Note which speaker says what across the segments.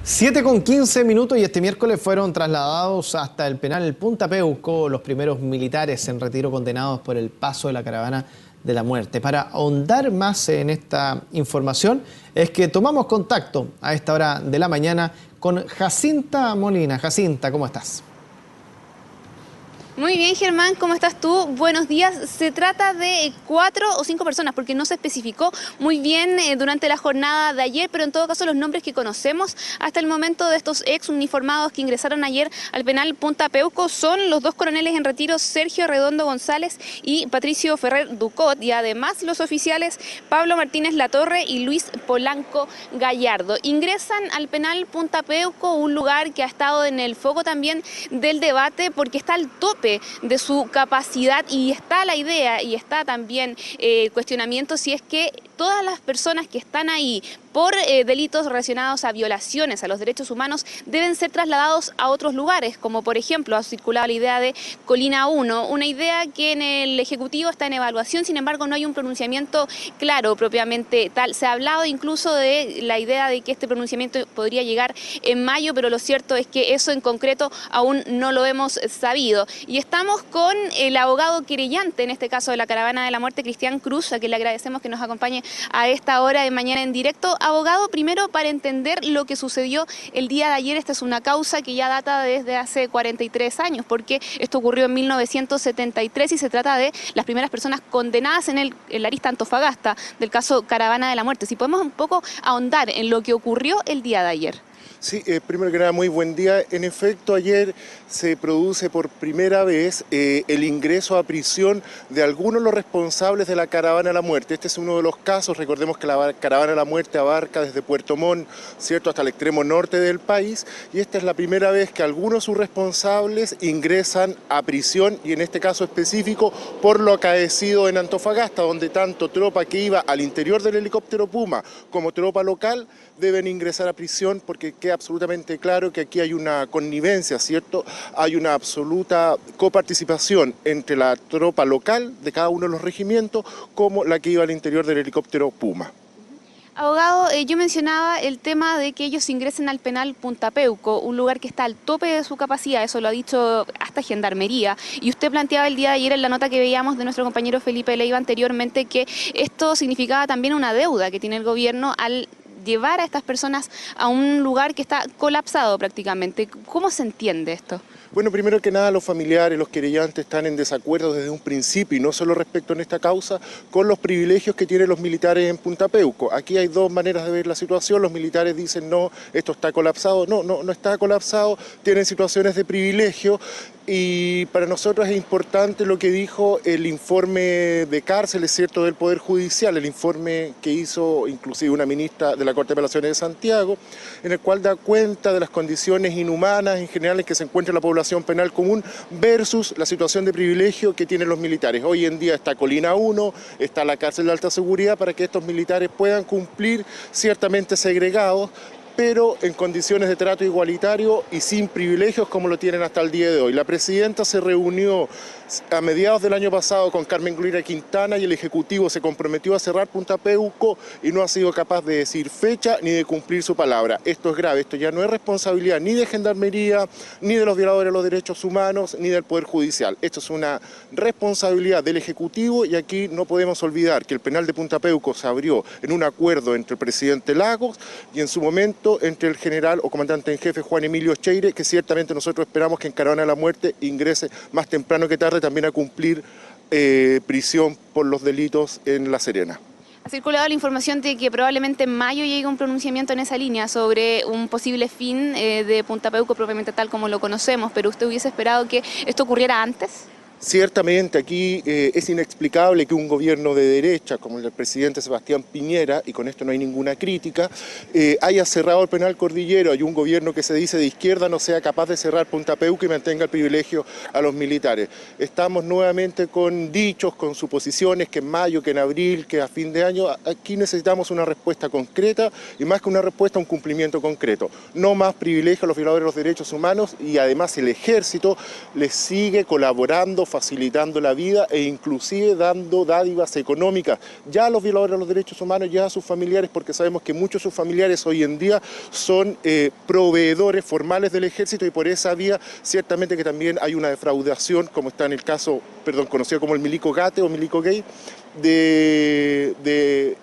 Speaker 1: 7:15 y este miércoles fueron trasladados hasta el penal Punta Peuco los primeros militares en retiro condenados por el paso de la caravana de la muerte. Para ahondar más en esta información es que tomamos contacto a esta hora de la mañana con Jacinta Molina. Jacinta, ¿cómo estás?
Speaker 2: Muy bien, Germán, ¿cómo estás tú? Buenos días. Se trata de 4 o 5 personas, porque no se especificó muy bien durante la jornada de ayer, pero en todo caso los nombres que conocemos hasta el momento de estos ex uniformados que ingresaron ayer al penal Punta Peuco son los 2 coroneles en retiro, Sergio Redondo González y Patricio Ferrer Ducot, y además los oficiales Pablo Martínez Latorre y Luis Polanco Gallardo. Ingresan al penal Punta Peuco, un lugar que ha estado en el foco también del debate porque está al tope de su capacidad, y está la idea y está también cuestionamiento si es que todas las personas que están ahí por delitos relacionados a violaciones a los derechos humanos deben ser trasladados a otros lugares, como por ejemplo ha circulado la idea de Colina 1, una idea que en el Ejecutivo está en evaluación, sin embargo no hay un pronunciamiento claro propiamente tal. Se ha hablado incluso de la idea de que este pronunciamiento podría llegar en mayo, pero lo cierto es que eso en concreto aún no lo hemos sabido. Y estamos con el abogado querellante, en este caso de la caravana de la muerte, Cristian Cruz, a quien le agradecemos que nos acompañe a esta hora de mañana en directo. Abogado, primero para entender lo que sucedió el día de ayer, esta es una causa que ya data desde hace 43 años, porque esto ocurrió en 1973 y se trata de las primeras personas condenadas en la arista Antofagasta del caso Caravana de la Muerte. Si podemos un poco ahondar en lo que ocurrió el día de ayer.
Speaker 3: Sí, primero que nada, muy buen día. En efecto, ayer se produce por primera vez el ingreso a prisión de algunos de los responsables de la Caravana de la Muerte. Este es uno de los casos. Recordemos que la Caravana de la Muerte abarca desde Puerto Montt, ¿cierto?, hasta el extremo norte del país, y esta es la primera vez que algunos de sus responsables ingresan a prisión, y en este caso específico por lo acaecido en Antofagasta, donde tanto tropa que iba al interior del helicóptero Puma como tropa local deben ingresar a prisión, porque queda absolutamente claro que aquí hay una connivencia, ¿cierto? Hay una absoluta coparticipación entre la tropa local de cada uno de los regimientos como la que iba al interior del helicóptero Puma.
Speaker 2: Abogado, yo mencionaba el tema de que ellos ingresen al penal Punta Peuco, un lugar que está al tope de su capacidad, eso lo ha dicho hasta Gendarmería, y usted planteaba el día de ayer en la nota que veíamos de nuestro compañero Felipe Leiva anteriormente que esto significaba también una deuda que tiene el gobierno al llevar a estas personas a un lugar que está colapsado prácticamente. ¿Cómo se entiende esto?
Speaker 3: Bueno, primero que nada, los familiares, los querellantes están en desacuerdo desde un principio, y no solo respecto en esta causa, con los privilegios que tienen los militares en Punta Peuco. Aquí hay dos maneras de ver la situación. Los militares dicen, no, esto está colapsado. No está colapsado, tienen situaciones de privilegio. Y para nosotros es importante lo que dijo el informe de cárceles, ¿cierto?, del Poder Judicial, el informe que hizo inclusive una ministra de la Corte de Apelaciones de Santiago, en el cual da cuenta de las condiciones inhumanas en general en que se encuentra la población penal común versus la situación de privilegio que tienen los militares. Hoy en día está Colina 1, está la cárcel de alta seguridad para que estos militares puedan cumplir ciertamente segregados, pero en condiciones de trato igualitario y sin privilegios como lo tienen hasta el día de hoy. La presidenta se reunió a mediados del año pasado con Carmen Gloria Quintana y el Ejecutivo se comprometió a cerrar Punta Peuco y no ha sido capaz de decir fecha ni de cumplir su palabra. Esto es grave, esto ya no es responsabilidad ni de Gendarmería, ni de los violadores de los derechos humanos, ni del Poder Judicial. Esto es una responsabilidad del Ejecutivo, y aquí no podemos olvidar que el penal de Punta Peuco se abrió en un acuerdo entre el presidente Lagos y en su momento entre el general o comandante en jefe Juan Emilio Cheire, que ciertamente nosotros esperamos que en Caravana de la Muerte ingrese más temprano que tarde también a cumplir prisión por los delitos en La Serena.
Speaker 2: Ha circulado la información de que probablemente en mayo llegue un pronunciamiento en esa línea sobre un posible fin de Punta Peuco propiamente tal como lo conocemos, pero ¿usted hubiese esperado que esto ocurriera antes?
Speaker 3: Ciertamente aquí es inexplicable que un gobierno de derecha como el del presidente Sebastián Piñera, y con esto no hay ninguna crítica, haya cerrado el penal Cordillero, y un gobierno que se dice de izquierda no sea capaz de cerrar Punta Peuco y mantenga el privilegio a los militares. Estamos nuevamente con dichos, con suposiciones, que en mayo, que en abril, que a fin de año. Aquí necesitamos una respuesta concreta, y más que una respuesta, un cumplimiento concreto. No más privilegio a los violadores de los derechos humanos, y además el ejército les sigue colaborando, facilitando la vida e inclusive dando dádivas económicas ya a los violadores de los derechos humanos, ya a sus familiares, porque sabemos que muchos de sus familiares hoy en día son proveedores formales del ejército y por esa vía ciertamente que también hay una defraudación, como está en el caso, conocido como el milico gate o milico gay, de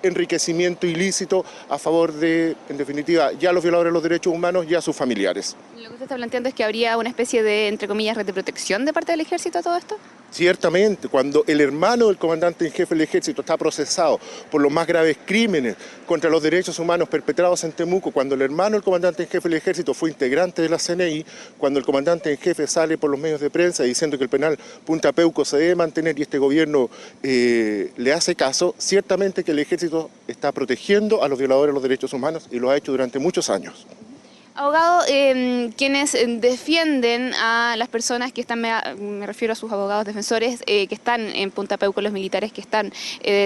Speaker 3: enriquecimiento ilícito a favor de, en definitiva, ya los violadores de los derechos humanos, ya sus familiares.
Speaker 2: Lo que usted está planteando es que habría una especie de, entre comillas, red de protección de parte del ejército a todo esto.
Speaker 3: Ciertamente, cuando el hermano del comandante en jefe del ejército está procesado por los más graves crímenes contra los derechos humanos perpetrados en Temuco, cuando el hermano del comandante en jefe del ejército fue integrante de la CNI, cuando el comandante en jefe sale por los medios de prensa diciendo que el penal Punta Peuco se debe mantener y este gobierno le hace caso, ciertamente que el ejército está protegiendo a los violadores de los derechos humanos y lo ha hecho durante muchos años.
Speaker 2: Abogado, quienes defienden a las personas que están, me refiero a sus abogados defensores, que están en Punta Peuco, los militares que están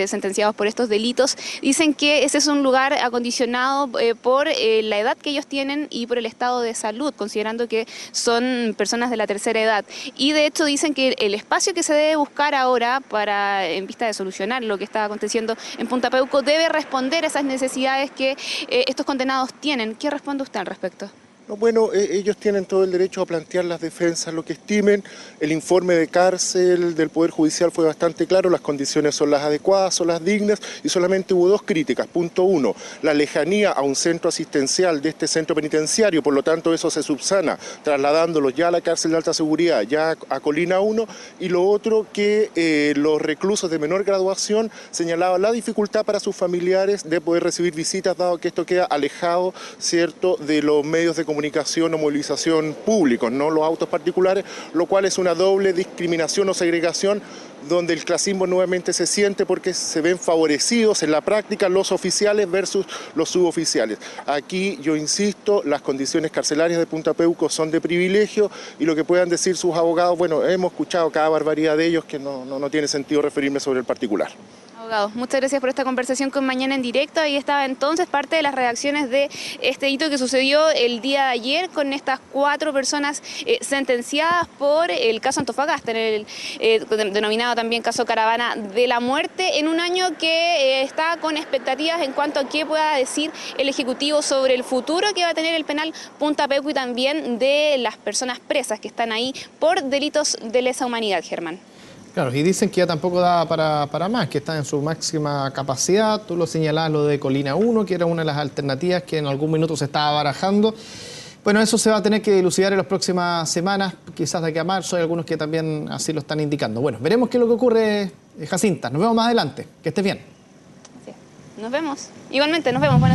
Speaker 2: sentenciados por estos delitos, dicen que ese es un lugar acondicionado por la edad que ellos tienen y por el estado de salud, considerando que son personas de la tercera edad. Y de hecho dicen que el espacio que se debe buscar ahora para, en vista de solucionar lo que está aconteciendo en Punta Peuco, debe responder a esas necesidades que estos condenados tienen. ¿Qué responde usted al respecto?
Speaker 3: No, bueno, ellos tienen todo el derecho a plantear las defensas, lo que estimen. El informe de cárcel del Poder Judicial fue bastante claro, las condiciones son las adecuadas, son las dignas y solamente hubo dos críticas. Punto uno, la lejanía a un centro asistencial de este centro penitenciario, por lo tanto eso se subsana trasladándolos ya a la cárcel de alta seguridad, ya a Colina 1, y lo otro que los reclusos de menor graduación señalaban la dificultad para sus familiares de poder recibir visitas, dado que esto queda alejado, ¿cierto?, de los medios de comunicación o movilización públicos, no los autos particulares, lo cual es una doble discriminación o segregación donde el clasismo nuevamente se siente porque se ven favorecidos en la práctica los oficiales versus los suboficiales. Aquí, yo insisto, las condiciones carcelarias de Punta Peuco son de privilegio y lo que puedan decir sus abogados, bueno, hemos escuchado cada barbaridad de ellos que no tiene sentido referirme sobre el particular.
Speaker 2: Abogado, muchas gracias por esta conversación con Mañana en Directo. Ahí estaba entonces parte de las redacciones de este hito que sucedió el día de ayer con estas 4 personas sentenciadas por el caso Antofagasta, en el denominado también caso Caravana de la Muerte, en un año que está con expectativas en cuanto a qué pueda decir el Ejecutivo sobre el futuro que va a tener el penal Punta Peuco y también de las personas presas que están ahí por delitos de lesa humanidad, Germán.
Speaker 1: Claro, y dicen que ya tampoco da para más, que está en su máxima capacidad. Tú lo señalabas, lo de Colina 1, que era una de las alternativas que en algún minuto se estaba barajando. Bueno, eso se va a tener que dilucidar en las próximas semanas, quizás de aquí a marzo, hay algunos que también así lo están indicando. Bueno, veremos qué es lo que ocurre, Jacinta. Nos vemos más adelante. Que estés bien.
Speaker 2: Así es. Nos vemos. Igualmente, nos vemos. Buenas